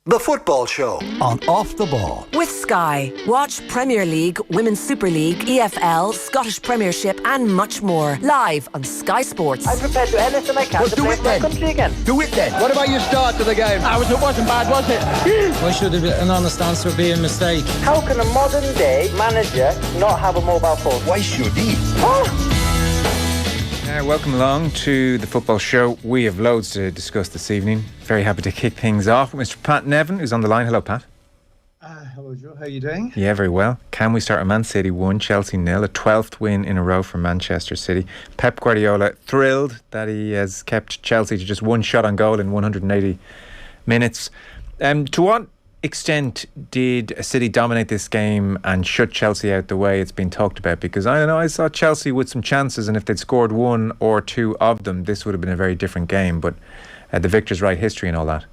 The Football Show on Off the Ball. With Sky. Watch Premier League, Women's Super League, EFL, Scottish Premiership and much more. Live on Sky Sports. I'm prepared to do anything I can to play for my country again. Do it then. What about your start to the game? It wasn't bad, was it? Why should an honest answer be a mistake? How can a modern day manager not have a mobile phone? Why should he? Welcome along to the Football Show. We have loads to discuss this evening. Very happy to kick things off with Mr. Pat Nevin, who's on the line. Hello, Pat. Hello, Joe. How are you doing? Yeah, very well. Can we start with Man City 1, Chelsea 0, a 12th win in a row for Manchester City. Pep Guardiola thrilled that he has kept Chelsea to just one shot on goal in 180 minutes. To what extent did City dominate this game and shut Chelsea out the way it's been talked about? Because I don't know, I saw Chelsea with some chances, and if they'd scored one or two of them, this would have been a very different game. But the victors write history and all that.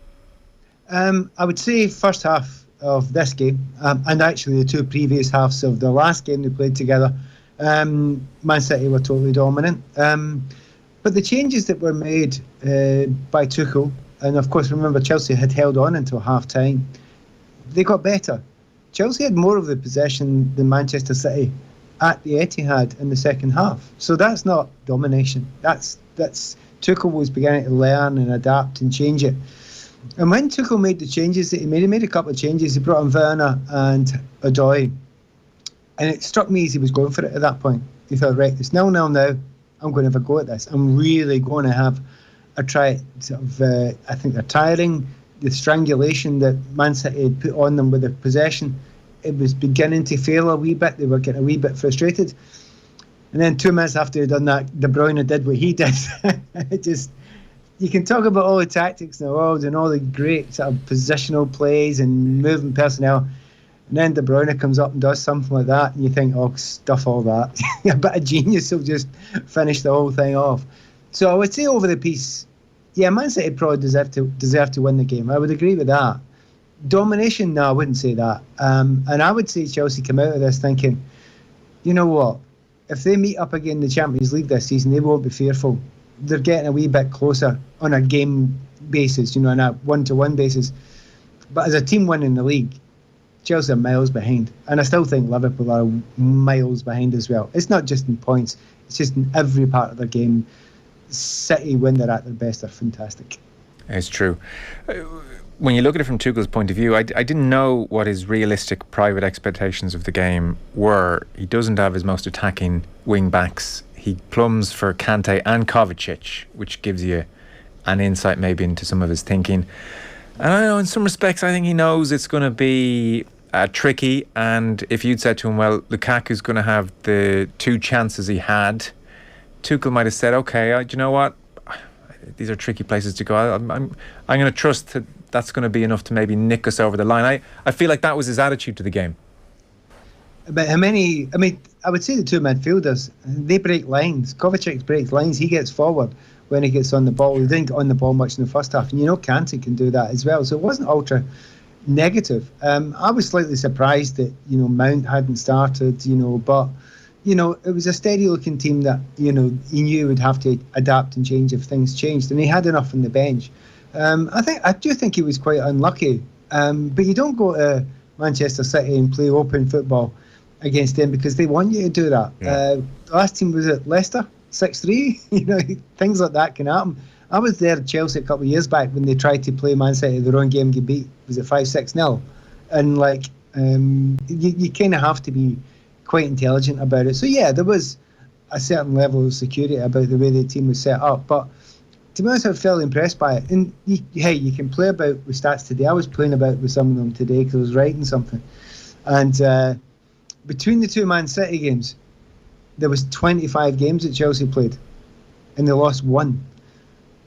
I would say first half of this game, and actually the two previous halves of the last game they played together, Man City were totally dominant. But the changes that were made by Tuchel, and of course remember Chelsea had held on until half time, they got better. Chelsea had more of the possession than Manchester City at the Etihad in the second half. So that's not domination. That's Tuchel was beginning to learn and adapt and change it. And when Tuchel made the changes that he made a couple of changes. He brought in Werner and Odoi. And it struck me as he was going for it at that point. He thought, right, it's 0-0 now. I'm going to have a go at this. I'm really going to have a try. I think they're tiring. The strangulation that Man City had put on them with their possession, it was beginning to fail a wee bit. They were getting a wee bit frustrated. And then 2 minutes after he'd done that, De Bruyne did what he did. You can talk about all the tactics in the world and all the great sort of positional plays and moving personnel. And then De Bruyne comes up and does something like that, and you think, oh, stuff all that. A bit of genius will just finish the whole thing off. So I would say over the piece, yeah, Man City probably deserve to win the game. I would agree with that. Domination, no, I wouldn't say that. And I would say Chelsea come out of this thinking, you know what? If they meet up again in the Champions League this season, they won't be fearful. They're getting a wee bit closer on a game basis, on a one-to-one basis. But as a team winning the league, Chelsea are miles behind. And I still think Liverpool are miles behind as well. It's not just in points, it's just in every part of their game. City, when they're at their best, are fantastic. It's true. When you look at it from Tuchel's point of view, I didn't know what his realistic private expectations of the game were. He doesn't have his most attacking wing backs. He plums for Kante and Kovacic, which gives you an insight maybe into some of his thinking. And I don't know, in some respects, I think he knows it's going to be tricky. And if you'd said to him, well, Lukaku's going to have the 2 chances he had, Tuchel might have said, okay, do you know what? These are tricky places to go. I'm going to trust that's going to be enough to maybe nick us over the line. I feel like that was his attitude to the game. But I would say the two midfielders, they break lines. Kovacic breaks lines. He gets forward when he gets on the ball. He didn't get on the ball much in the first half. And Kante can do that as well. So it wasn't ultra negative. I was slightly surprised that, Mount hadn't started, but... it was a steady-looking team that, he knew would have to adapt and change if things changed, and he had enough on the bench. I do think he was quite unlucky, but you don't go to Manchester City and play open football against them because they want you to do that. Yeah. The last team was at Leicester, 6-3. Things like that can happen. I was there at Chelsea a couple of years back when they tried to play Man City. Their own game get beat. Was it 5-6-0? And you kind of have to be quite intelligent about it. So yeah, there was a certain level of security about the way the team was set up. But to be honest, I was fairly impressed by it. And you can play about with stats today. I was playing about with some of them today because I was writing something. And between the two Man City games, there was 25 games that Chelsea played, and they lost 1.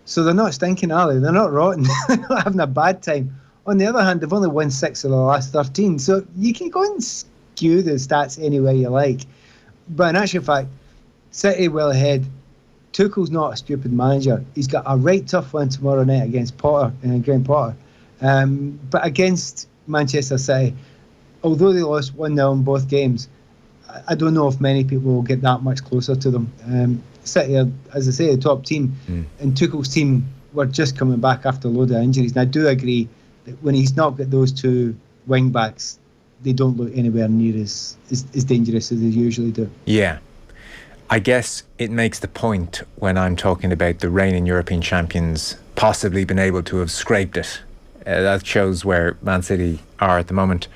So they're not stinking, are they? They're not rotten. They're not having a bad time. On the other hand, they've only won 6 of the last 13. So you can go and skew the stats any way you like. But in actual fact, City well ahead. Tuchel's not a stupid manager. He's got a right tough one tomorrow night against Potter and Graham Potter. But against Manchester City, although they lost 1-0 in both games, I don't know if many people will get that much closer to them. City are, as I say, the top team, and Tuchel's team were just coming back after a load of injuries. And I do agree when he's not got those two wing backs, they don't look anywhere near as dangerous as they usually do. Yeah. I guess it makes the point when I'm talking about the reigning European champions possibly been able to have scraped it. That shows where Man City are at the moment.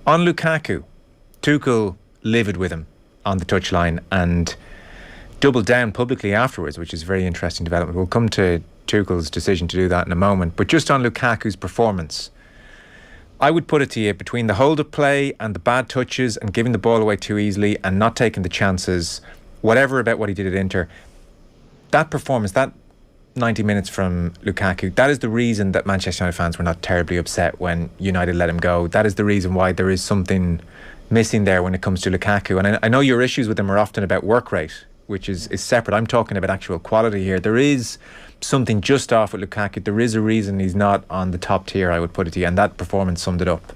On Lukaku, Tuchel livid with him on the touchline and doubled down publicly afterwards, which is a very interesting development. We'll come to Tuchel's decision to do that in a moment. But just on Lukaku's performance, I would put it to you, between the hold-up play and the bad touches and giving the ball away too easily and not taking the chances, whatever about what he did at Inter, that performance, that 90 minutes from Lukaku, that is the reason that Manchester United fans were not terribly upset when United let him go. That is the reason why there is something missing there when it comes to Lukaku. And I know your issues with him are often about work rate, which is separate. I'm talking about actual quality here. There is something just off with Lukaku. There is a reason he's not on the top tier, I would put it to you, and that performance summed it up.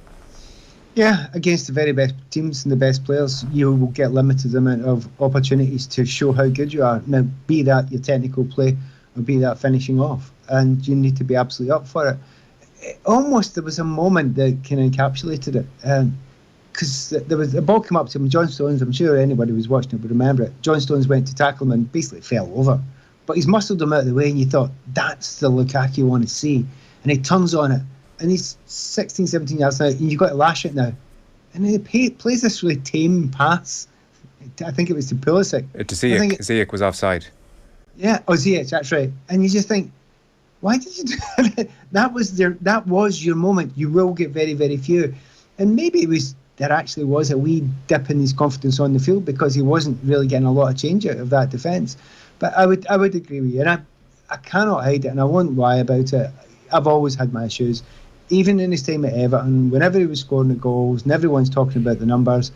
Yeah, against the very best teams and the best players, you will get limited amount of opportunities to show how good you are. Now, be that your technical play or be that finishing off, and you need to be absolutely up for it. Almost there was a moment that kind of encapsulated it. Because there was a ball came up to him, John Stones, I'm sure anybody who was watching it would remember it. John Stones went to tackle him and basically fell over. But he's muscled him out of the way and you thought, that's the Lukaku you want to see. And he turns on it. And he's 16, 17 yards out and you've got to lash it now. And then he plays this really tame pass. I think it was to Pulisic. To Ziyech. Ziyech was offside. Yeah, Ziyech, that's right. And you just think, why did you do that? That was your moment. You will get very, very few. And maybe there actually was a wee dip in his confidence on the field because he wasn't really getting a lot of change out of that defence. But I would agree with you, and I cannot hide it, and I won't lie about it. I've always had my issues, even in his time at Everton, whenever he was scoring the goals, and everyone's talking about the numbers,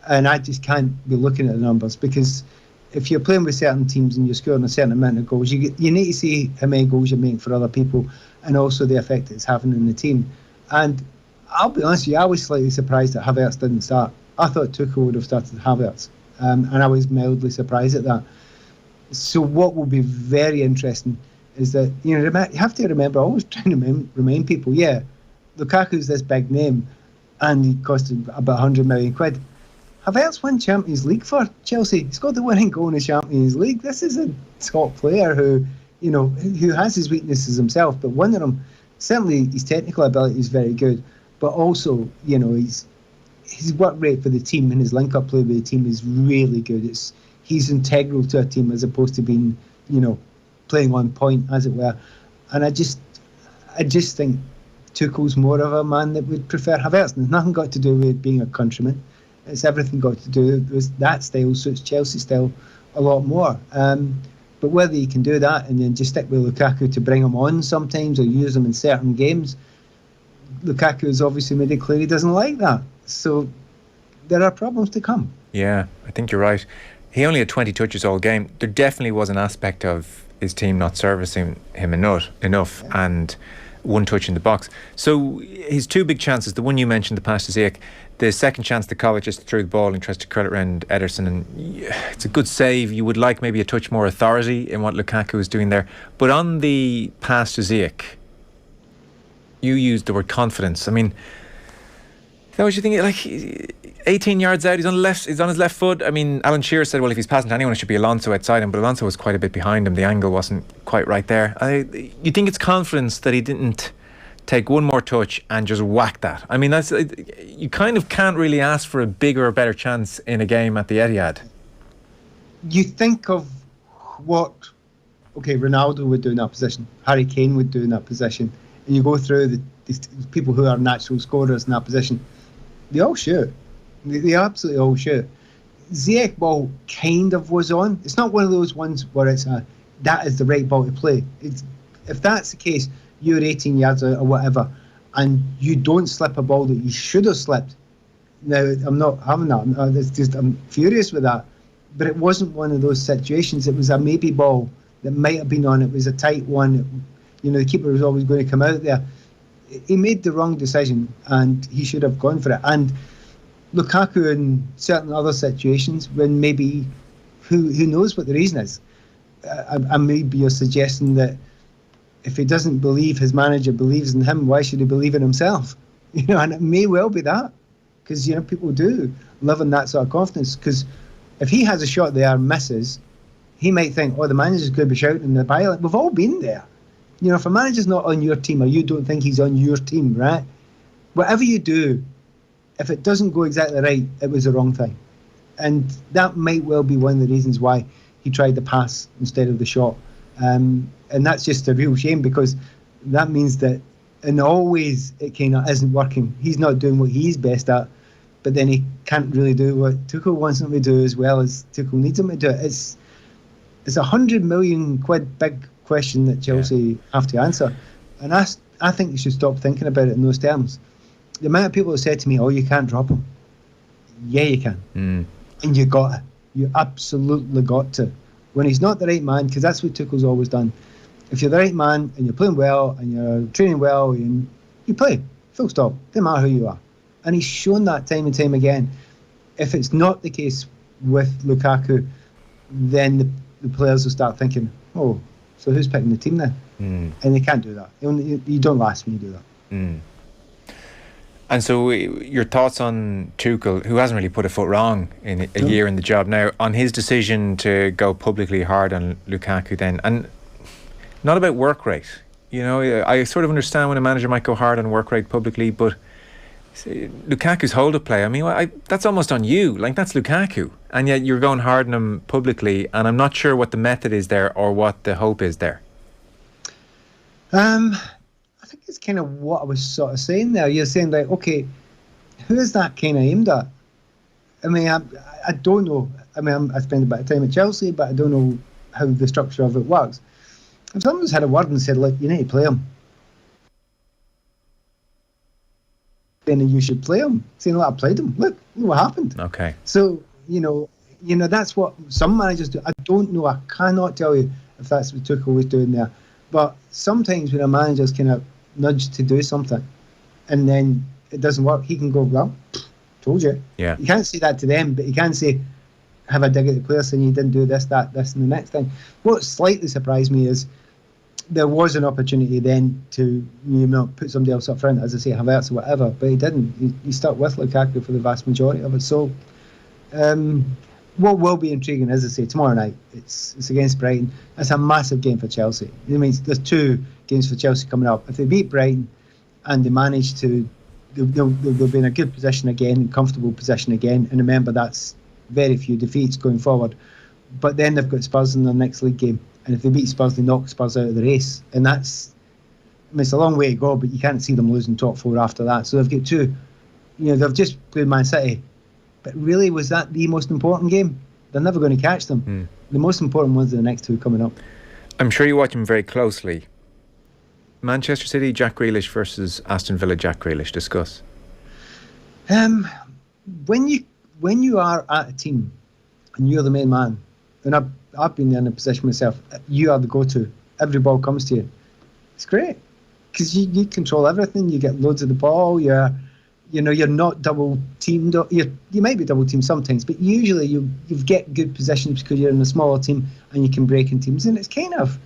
and I just can't be looking at the numbers because if you're playing with certain teams and you're scoring a certain amount of goals, you need to see how many goals you're making for other people, and also the effect it's having in the team. And I'll be honest with you, I was slightly surprised that Havertz didn't start. I thought Tuchel would have started Havertz, and I was mildly surprised at that. So what will be very interesting is that, you have to remember, I always trying to remind people, Lukaku's this big name, and he costed about 100 million quid. Havertz won Champions League for Chelsea. He's got the winning goal in the Champions League. This is a top player who has his weaknesses himself, but one of them, certainly his technical ability is very good. But also, his work rate for the team and his link-up play with the team is really good. He's integral to a team as opposed to being, playing on point, as it were. And I just think Tuchel's more of a man that would prefer Havertz. There's nothing got to do with being a countryman. It's everything got to do with that style suits Chelsea style a lot more. But whether he can do that and then just stick with Lukaku to bring him on sometimes or use him in certain games, Lukaku has obviously made it clear he doesn't like that. So there are problems to come. Yeah, I think you're right. He only had 20 touches all game. There definitely was an aspect of his team not servicing him enough and one touch in the box. So his two big chances, the one you mentioned, the pass to Ziyech, the second chance, the Kovac just threw the ball and tries to curl it around Ederson, and it's a good save. You would like maybe a touch more authority in what Lukaku was doing there. But on the pass to Ziyech, you used the word confidence. I mean, is that what you think? Like 18 yards out, he's on his left foot. I mean, Alan Shearer said, well, if he's passing to anyone, it should be Alonso outside him, but Alonso was quite a bit behind him. The angle wasn't quite right there. You think it's confidence that he didn't take one more touch and just whack that? I mean, you kind of can't really ask for a bigger or better chance in a game at the Etihad. You think of what, Ronaldo would do in that position, Harry Kane would do in that position, and you go through these people who are natural scorers in that position, they all shoot. They absolutely all shoot. Ziyech ball kind of was on. It's not one of those ones where that is the right ball to play. If that's the case, you're 18 yards out or whatever, and you don't slip a ball that you should have slipped. Now, I'm not having that. I'm furious with that. But it wasn't one of those situations. It was a maybe ball that might have been on. It was a tight one. The keeper was always going to come out there. He made the wrong decision, and he should have gone for it. And Lukaku in certain other situations, when maybe who knows what the reason is. And maybe you're suggesting that if he doesn't believe his manager believes in him, why should he believe in himself? And it may well be that, because people do live in that sort of confidence. Because if he has a shot there and misses, he might think, the manager's going to be shouting in the byline. We've all been there. If a manager's not on your team, or you don't think he's on your team, right? Whatever you do, if it doesn't go exactly right, it was the wrong thing. And that might well be one of the reasons why he tried the pass instead of the shot. And that's just a real shame, because that means that in all ways it kind of isn't working. He's not doing what he's best at, but then he can't really do what Tuchel wants him to do as well as Tuchel needs him to do it. It's £100 million big question that Chelsea have to answer. And I think you should stop thinking about it in those terms. The amount of people have said to me, you can't drop him. Yeah, you can. And you got to. You absolutely got to. When he's not the right man, because that's what Tuchel's always done. If you're the right man and you're playing well and you're training well, and you play. Full stop. Doesn't matter who you are. And he's shown that time and time again. If it's not the case with Lukaku, then the players will start thinking, so who's picking the team then? And they can't do that. You don't last when you do that. And so your thoughts on Tuchel, who hasn't really put a foot wrong in a year in the job now, on his decision to go publicly hard on Lukaku then, and not about work rate. I sort of understand when a manager might go hard on work rate publicly, but Lukaku's hold-up play, that's almost on you. Like, that's Lukaku. And yet you're going hard on him publicly, and I'm not sure what the method is there or what the hope is there. I think it's kind of what I was sort of saying there. You're saying, like, okay, who is that kind of aimed at? I don't know. I spend a bit of time at Chelsea, but I don't know how the structure of it works. If someone's had a word and said, look, you need to play him, then you should play him. Saying, look, I played him. Look what happened. Okay. So, that's what some managers do. I don't know. I cannot tell you if that's what Tuchel was doing there. But sometimes when a manager's kind of nudged to do something and then it doesn't work, he can go, well, told you. Yeah. You can't say that to them, but you can say, have a dig at the player saying you didn't do this, that, this, and the next thing. What slightly surprised me is there was an opportunity then to put somebody else up front, as I say, Havertz or whatever, but he didn't. He stuck with Lukaku for the vast majority of it. So, what will be intriguing, as I say, tomorrow night, it's against Brighton. It's a massive game for Chelsea. There's 2 games for Chelsea coming up. If they beat Brighton and they manage to, they'll be in a good position again, comfortable position again. And remember, that's very few defeats going forward. But then they've got Spurs in their next league game. And if they beat Spurs, they knock Spurs out of the race. And it's a long way to go, but you can't see them losing top 4 after that. So they've got 2. They've just played Man City. But really, was that the most important game? They're never going to catch them. The most important ones are the next 2 coming up. I'm sure you watch them very closely. Manchester City, Jack Grealish versus Aston Villa, Jack Grealish. Discuss. When you are at a team and you're the main man, and I've been in a position myself, you are the go-to. Every ball comes to you. It's great because you control everything. You get loads of the ball. You're not double teamed. You might be double teamed sometimes, but usually you get good positions because you're in a smaller team and you can break in teams. And it's kind of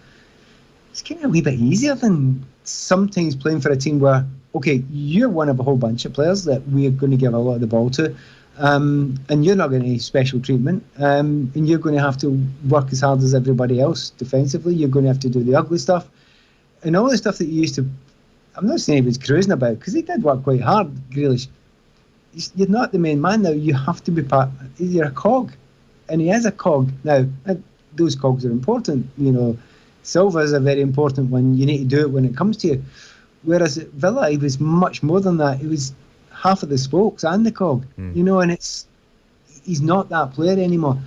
a wee bit easier than sometimes playing for a team where, okay, you're one of a whole bunch of players that we're going to give a lot of the ball to, and you're not getting any special treatment, and you're going to have to work as hard as everybody else defensively. You're going to have to do the ugly stuff and all the stuff that you used to. I'm not saying he was cruising about, because he did work quite hard, Grealish. You're not the main man now. You have to be part. You're a cog, and he is a cog now. And those cogs are important. Silva is a very important one. You need to do it when it comes to you. Whereas at Villa, he was much more than that. He was half of the spokes and the cog. And he's not that player anymore.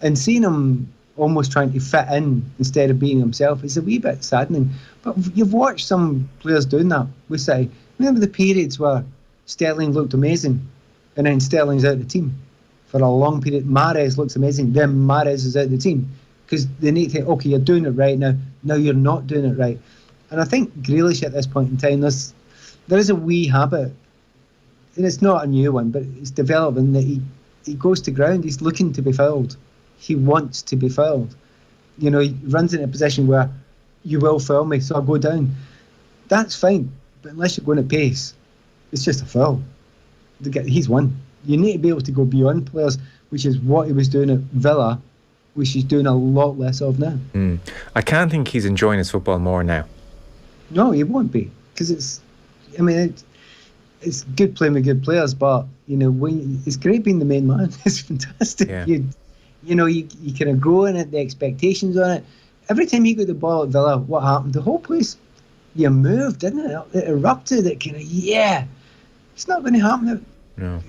And seeing him almost trying to fit in instead of being himself is a wee bit saddening. But you've watched some players doing that with City. Remember the periods where Sterling looked amazing and then Sterling's out of the team for a long period. Mahrez looks amazing, then Mahrez is out of the team because they need to think, okay, you're doing it right now. Now you're not doing it right. And I think Grealish at this point in time, there is a wee habit, and it's not a new one, but it's developing, that he goes to ground. He's looking to be fouled. He wants to be fouled. He runs in a position where you will foul me, so I'll go down. That's fine, but unless you're going at pace, it's just a foul. He's won. You need to be able to go beyond players, which is what he was doing at Villa, which he's doing a lot less of now. I can't think he's enjoying his football more now. No, he won't be, because it's good playing with good players, but it's great being the main man. It's fantastic. Yeah. You kind of grow in it, the expectations on it. Every time he got the ball at Villa, what happened? The whole place, moved, didn't it? It erupted. It kind of, it's not going to happen. No.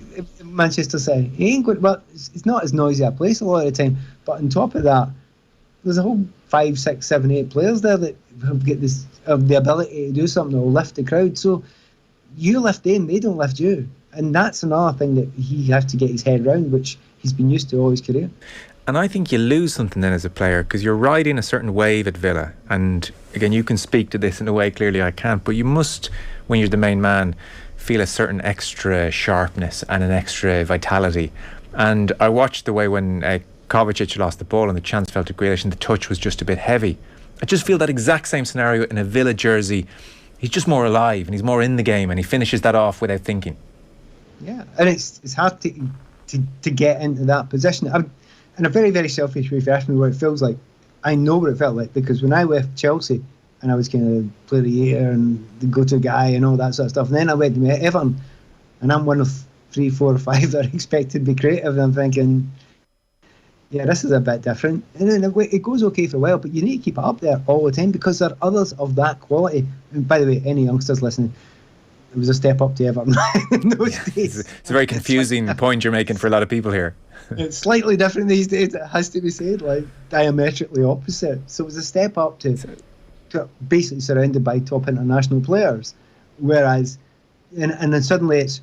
Manchester City, he ain't good. Well, it's not as noisy a place a lot of the time. But on top of that, there's a whole 5, 6, 7, 8 players there that have got the ability to do something that will lift the crowd. So you lift them, they don't lift you, and that's another thing that he has to get his head round, which he's been used to all his career. And I think you lose something then as a player, because you're riding a certain wave at Villa, and again, you can speak to this in a way clearly I can't, but you must, when you're the main man, feel a certain extra sharpness and an extra vitality. And I watched the way when Kovacic lost the ball and the chance fell to Grealish and the touch was just a bit heavy. I just feel that exact same scenario in a Villa jersey. He's just more alive and he's more in the game, and he finishes that off without thinking. Yeah, and it's hard to get into that position. I'm in a very, very selfish way, if you ask me what it feels like. I know what it felt like, because when I left Chelsea and I was kind of player of the year and the go-to guy and all that sort of stuff, and then I went to Everton and I'm one of 3, 4 or 5 that are expected to be creative, and I'm thinking, this is a bit different. And then it goes okay for a while, but you need to keep it up there all the time, because there are others of that quality. And by the way, any youngsters listening, it was a step up to Everton in those days. It's a very confusing point you're making for a lot of people here. It's slightly different these days, it has to be said, like diametrically opposite. So it was a step up to basically surrounded by top international players, whereas and then suddenly it's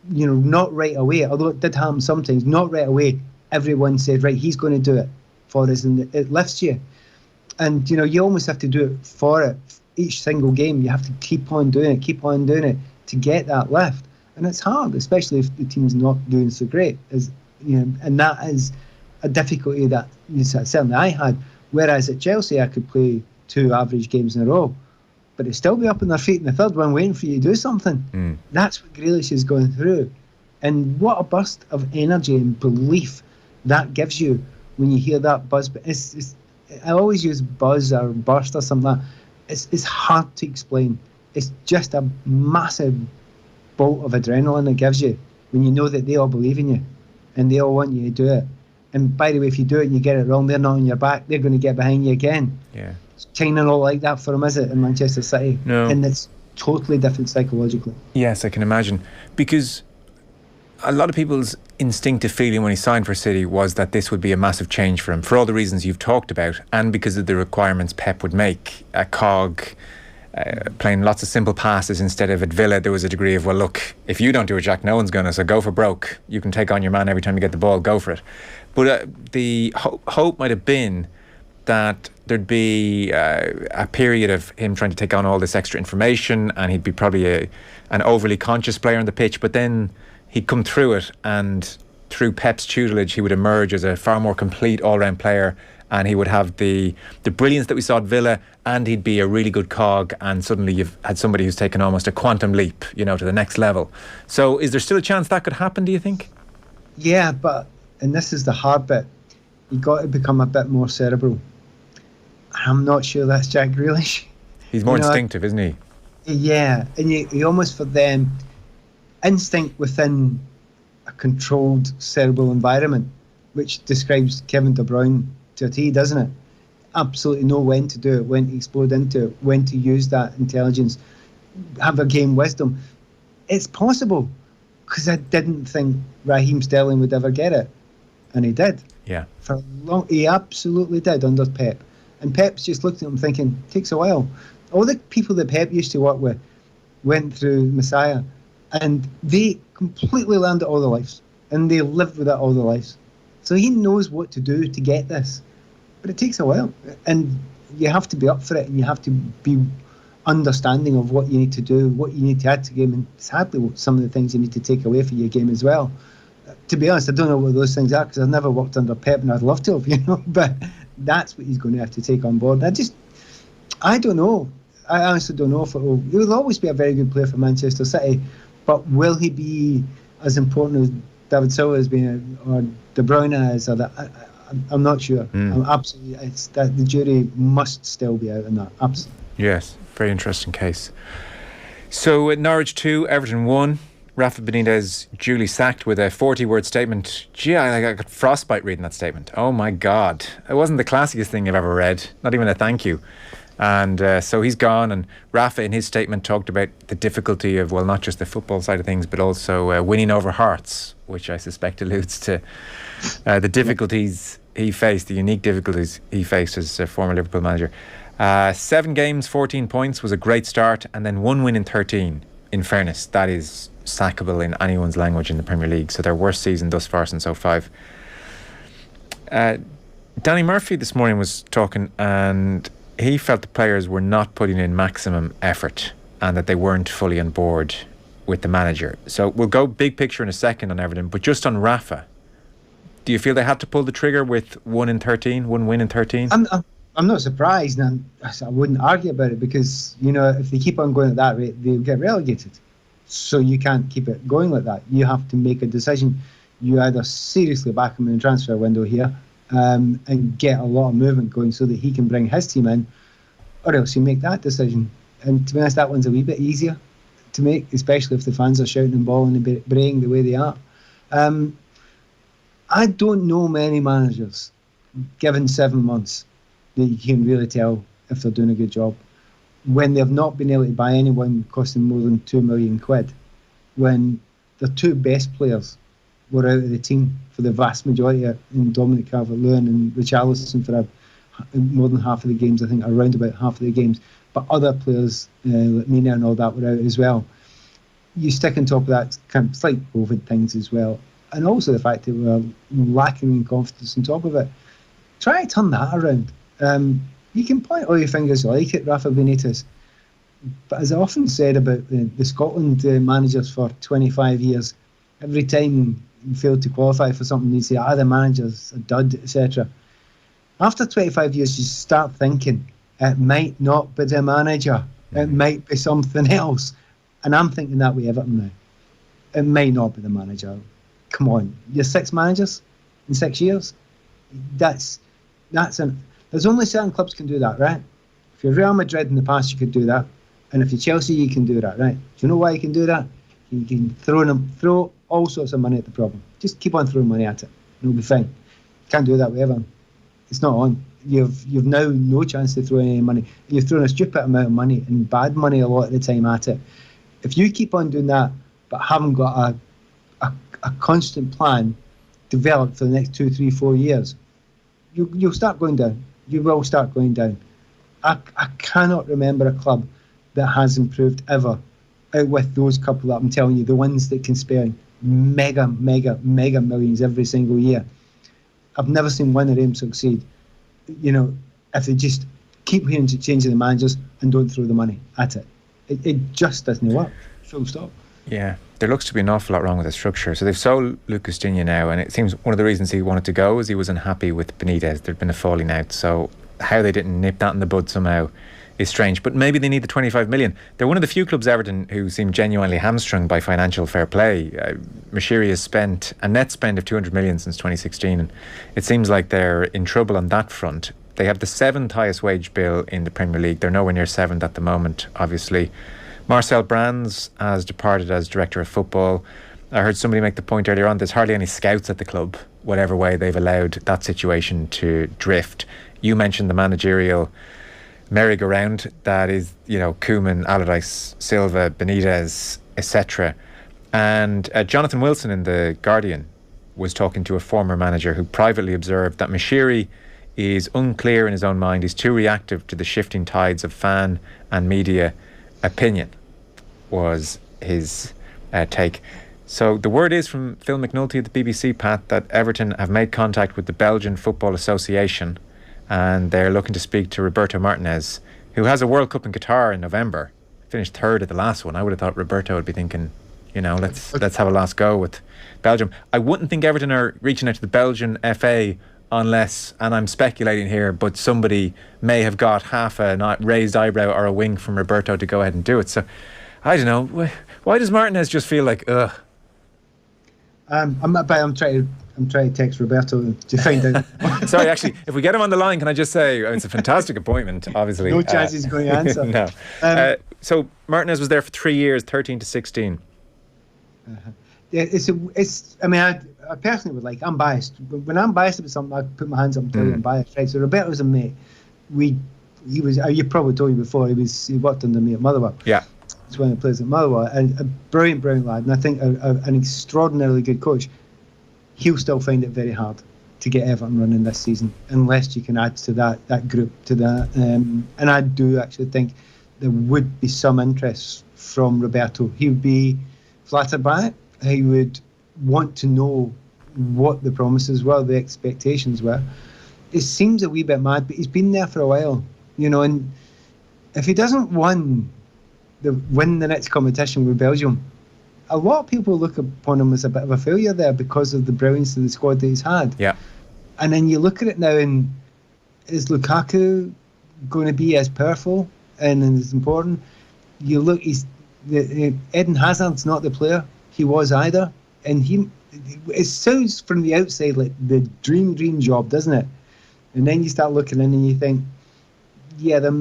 not right away, although it did happen sometimes, not right away everyone said, right, he's going to do it for us, and it lifts you. And you almost have to do it for it each single game. You have to keep on doing it to get that lift, and it's hard, especially if the team's not doing so great, and that is a difficulty that certainly I had. Whereas at Chelsea I could play 2 average games in a row, but it'd still be up on their feet in the third one waiting for you to do something. That's what Grealish is going through, and what a burst of energy and belief that gives you when you hear that buzz. But I always use buzz or burst or something like that. It's hard to explain. It's just a massive bolt of adrenaline it gives you when you know that they all believe in you and they all want you to do it. And by the way, if you do it and you get it wrong, they're not on your back, they're going to get behind you again. Yeah, it's kind of not like that for him, is it, in Manchester City? No. And it's totally different psychologically. Yes, I can imagine, because a lot of people's instinctive feeling when he signed for City was that this would be a massive change for him, for all the reasons you've talked about, and because of the requirements Pep would make. A cog, playing lots of simple passes instead of at Villa, there was a degree of, well, look, if you don't do it, Jack, no one's going to, so go for broke. You can take on your man every time you get the ball, go for it. But the hope might have been that there'd be a period of him trying to take on all this extra information, and he'd be probably an overly conscious player on the pitch, but then he'd come through it, and through Pep's tutelage he would emerge as a far more complete all-round player, and he would have the brilliance that we saw at Villa, and he'd be a really good cog, and suddenly you've had somebody who's taken almost a quantum leap, to the next level. So is there still a chance that could happen, do you think? Yeah, and this is the hard bit, you've got to become a bit more cerebral. I'm not sure that's Jack Grealish. He's more instinctive, isn't he? Yeah, and you almost, for them, instinct within a controlled cerebral environment, which describes Kevin De Bruyne to a T, doesn't it? Absolutely know when to do it, when to explode into it, when to use that intelligence, have a game wisdom. It's possible, because I didn't think Raheem Sterling would ever get it, and he did. Yeah. He absolutely did under Pep, and Pep's just looked at him thinking, takes a while. All the people that Pep used to work with went through Messiah, and they completely learned it all their lives, and they lived with it all their lives. So he knows what to do to get this, but it takes a while, and you have to be up for it, and you have to be understanding of what you need to do, what you need to add to the game, and sadly some of the things you need to take away from your game as well. To be honest, I don't know what those things are, because I've never worked under Pep, and I'd love to have, but that's what he's going to have to take on board. I don't know. I honestly don't know if he will always be a very good player for Manchester City, but will he be as important as David Silva has been, or De Bruyne is? I'm not sure. I'm absolutely. It's that the jury must still be out on that. Absolutely. Yes, very interesting case. So at Norwich 2, Everton 1. Rafa Benitez duly sacked with a 40-word statement. Gee, I got frostbite reading that statement. Oh my God. It wasn't the classiest thing I've ever read. Not even a thank you. And so he's gone, and Rafa in his statement talked about the difficulty of, well, not just the football side of things, but also winning over hearts, which I suspect alludes to the difficulties he faced, the unique difficulties he faced as a former Liverpool manager. 7 games, 14 points was a great start, and then 1 win in 13. In fairness, that is sackable in anyone's language in the Premier League. So their worst season thus far since 05. Danny Murphy this morning was talking, and he felt the players were not putting in maximum effort and that they weren't fully on board with the manager. So we'll go big picture in a second on Everton, but just on Rafa, do you feel they had to pull the trigger with 1 win in 13? I'm not surprised, and I wouldn't argue about it, because if they keep on going at that rate, they'll get relegated. So you can't keep it going like that. You have to make a decision. You either seriously back him in the transfer window here, and get a lot of movement going so that he can bring his team in, or else you make that decision. And to be honest, that one's a wee bit easier to make, especially if the fans are shouting and bawling and braying the way they are. I don't know many managers, given 7 months, that you can really tell if they're doing a good job, when they've not been able to buy anyone costing more than £2 million, when their 2 best players were out of the team for the vast majority, in Dominic Calvert-Lewin and Richarlison for more than half of the games, I think around about half of the games, but other players like Mina and all that were out as well. You stick on top of that kind of slight COVID things as well, and also the fact that we're lacking in confidence on top of it. Try to turn that around. You can point all your fingers you like at Rafa Benitez, but as I often said about the Scotland managers for 25 years, every time you failed to qualify for something, you'd say, the manager's a dud, etc. After 25 years, you start thinking, it might not be the manager, it might be something else. And I'm thinking that way Everton now. It may not be the manager. Come on, you're 6 managers in 6 years. There's only certain clubs can do that, right? If you're Real Madrid in the past, you could do that, and if you're Chelsea, you can do that, right? Do you know why you can do that? You can throw all sorts of money at the problem. Just keep on throwing money at it, and it'll be fine. Can't do that with Everton. It's not on. You've now no chance to throw any money. You've thrown a stupid amount of money, and bad money a lot of the time at it. If you keep on doing that, but haven't got a constant plan developed for the next 2, 3, 4 years, you'll start going down. You will start going down. I cannot remember a club that has improved ever out with those couple that I'm telling you, the ones that can spend mega millions every single year. I've never seen one of them succeed. If they just keep hearing to changing the managers and don't throw the money at it. It just doesn't work. Full stop. Yeah, there looks to be an awful lot wrong with the structure. So they've sold Lucas Digne now, and it seems one of the reasons he wanted to go is he was unhappy with Benitez. There'd been a falling out. So how they didn't nip that in the bud somehow is strange. But maybe they need the 25 million. They're one of the few clubs, Everton, who seem genuinely hamstrung by financial fair play. Mashiri has spent a net spend of 200 million since 2016, and it seems like they're in trouble on that front. They have the 7th highest wage bill in the Premier League. They're nowhere near 7th at the moment, obviously. Marcel Brands has departed as director of football. I heard somebody make the point earlier on, there's hardly any scouts at the club, whatever way they've allowed that situation to drift. You mentioned the managerial merry-go-round that is, Koeman, Allardyce, Silva, Benitez, etc. And Jonathan Wilson in The Guardian was talking to a former manager who privately observed that Mashiri is unclear in his own mind. He's too reactive to the shifting tides of fan and media opinion, was his take. So the word is from Phil McNulty at the BBC, Pat, that Everton have made contact with the Belgian Football Association and they're looking to speak to Roberto Martinez, who has a World Cup in Qatar in November. Finished 3rd at the last one. I would have thought Roberto would be thinking, let's have a last go with Belgium. I wouldn't think Everton are reaching out to the Belgian FA unless, and I'm speculating here, but somebody may have got half a not raised eyebrow or a wink from Roberto to go ahead and do it. So I don't know. Why does Martinez just feel like, ugh? I'm trying to text Roberto to find out. Sorry, actually, if we get him on the line, can I just say it's a fantastic appointment, obviously. No chance he's going to answer. No. So Martinez was there for 3 years, 13 to 16. Yeah, I mean, I personally would like, I'm biased. When I'm biased about something, I put my hands up and tell you I'm biased, right? So Roberto's a mate. He was, you probably told you before, he worked under me at Motherwell. Yeah. He's one of the players at Motherwell, and a brilliant lad, and I think an extraordinarily good coach. He'll still find it very hard to get Everton running this season, unless you can add to that group to that. And I do actually think there would be some interest from Roberto. He would be flattered by it. He would want to know what the promises were, the expectations were. It seems a wee bit mad, but he's been there for a while, and if he doesn't win the next competition with Belgium, a lot of people look upon him as a bit of a failure there because of the brilliance of the squad that he's had. Yeah. And then you look at it now, and is Lukaku going to be as powerful and as important? You look, Eden Hazard's not the player he was either, and it sounds from the outside like the dream job, doesn't it? And then you start looking in and you think, yeah, that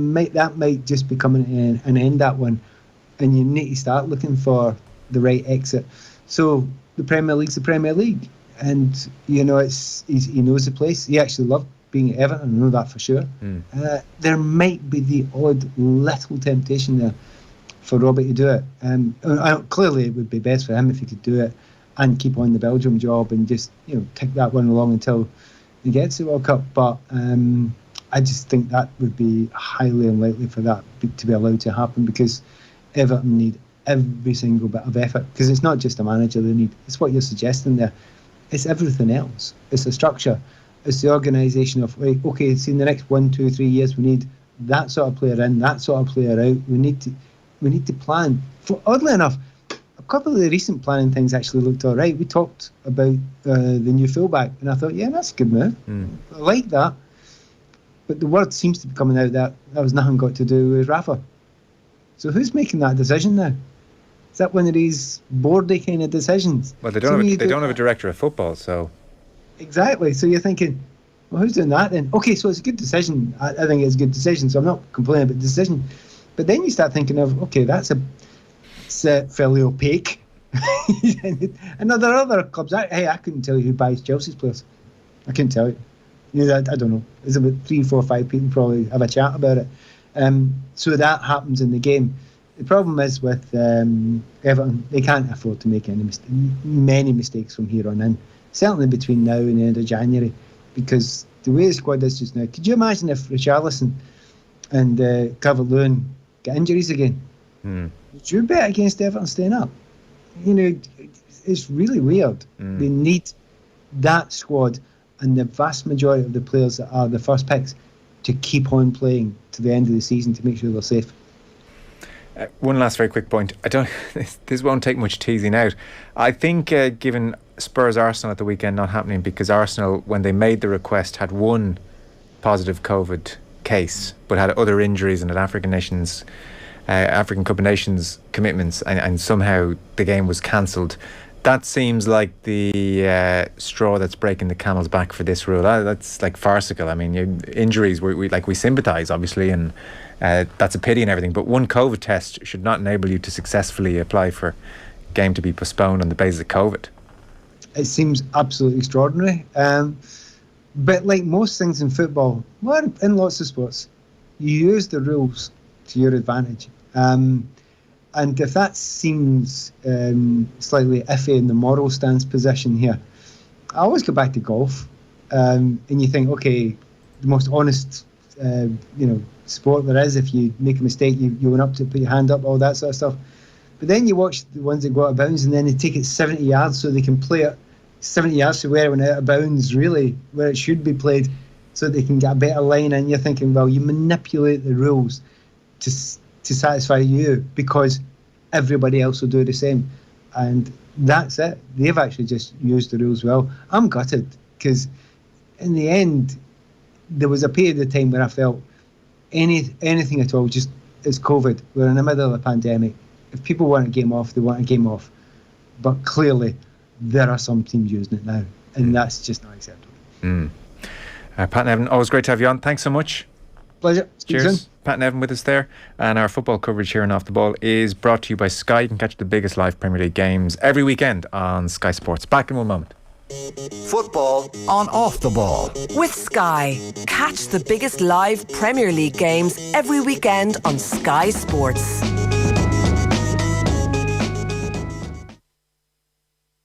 might just be coming to an end, that one, and you need to start looking for the right exit. So the Premier League's the Premier League, and he knows the place. He actually loved being at Everton, I know that for sure. There might be the odd little temptation there for Robbie to do it. Clearly it would be best for him if he could do it and keep on the Belgium job and just take that one along until he gets the World Cup. But I just think that would be highly unlikely for that to be allowed to happen, because Everton need every single bit of effort, because it's not just a manager they need, it's what you're suggesting there, it's everything else. It's the structure, it's the organisation of, okay, see, in the next 1, 2, 3 years we need that sort of player in, that sort of player out. We need to plan. Oddly enough, a couple of the recent planning things actually looked all right. We talked about the new fullback, and I thought, yeah, that's a good move. I like that. But the word seems to be coming out that was nothing got to do with Rafa. So who's making that decision now? Is that one of these boardy kind of decisions? Well, they don't have a director of football, so... Exactly. So you're thinking, well, who's doing that then? Okay, so it's a good decision. I think it's a good decision, so I'm not complaining about the decision. But then you start thinking of, okay, that's fairly opaque. And there are other clubs. I couldn't tell you who buys Chelsea's players. I couldn't tell you. I don't know. There's about 3, 4, 5 people probably have a chat about it. So that happens in the game. The problem is with Everton, they can't afford to make many mistakes from here on in. Certainly between now and the end of January, because the way the squad is just now. Could you imagine if Richarlison and Calvert-Lewin get injuries again? Would you bet against Everton staying up? It's really weird. They need that squad and the vast majority of the players that are the first picks to keep on playing to the end of the season to make sure they're safe. One last very quick point. This won't take much teasing out. I think given Spurs Arsenal at the weekend not happening, because Arsenal, when they made the request, had one positive COVID case but had other injuries and had African Cup of Nations commitments, and somehow the game was cancelled. That seems like the straw that's breaking the camel's back for this rule. That's like farcical. I mean, injuries, we sympathise obviously, and that's a pity and everything, but one COVID test should not enable you to successfully apply for a game to be postponed on the basis of COVID. It seems absolutely extraordinary. But like most things in football, well, in lots of sports, you use the rules to your advantage. And if that seems slightly iffy in the moral stance position here, I always go back to golf. And you think, okay, the most honest sport there is, if you make a mistake, you went up to put your hand up, all that sort of stuff. But then you watch the ones that go out of bounds, and then they take it 70 yards so they can play it 70 yards to where it went out of bounds, really, where it should be played, so they can get a better line. And you're thinking, well, you manipulate the rules to satisfy you, because everybody else will do the same. And that's it. They've actually just used the rules well. I'm gutted, because in the end, there was a period of time where I felt anything at all, just it's COVID. We're in the middle of a pandemic. If people want a game off, they want a game off. But clearly, there are some teams using it now, and that's just not acceptable. Pat Nevin, always great to have you on. Thanks so much. Pleasure. Cheers. Pat Nevin with us there. And our football coverage here on Off the Ball is brought to you by Sky. You can catch the biggest live Premier League games every weekend on Sky Sports. Back in one moment. Football on Off the Ball. With Sky. Catch the biggest live Premier League games every weekend on Sky Sports.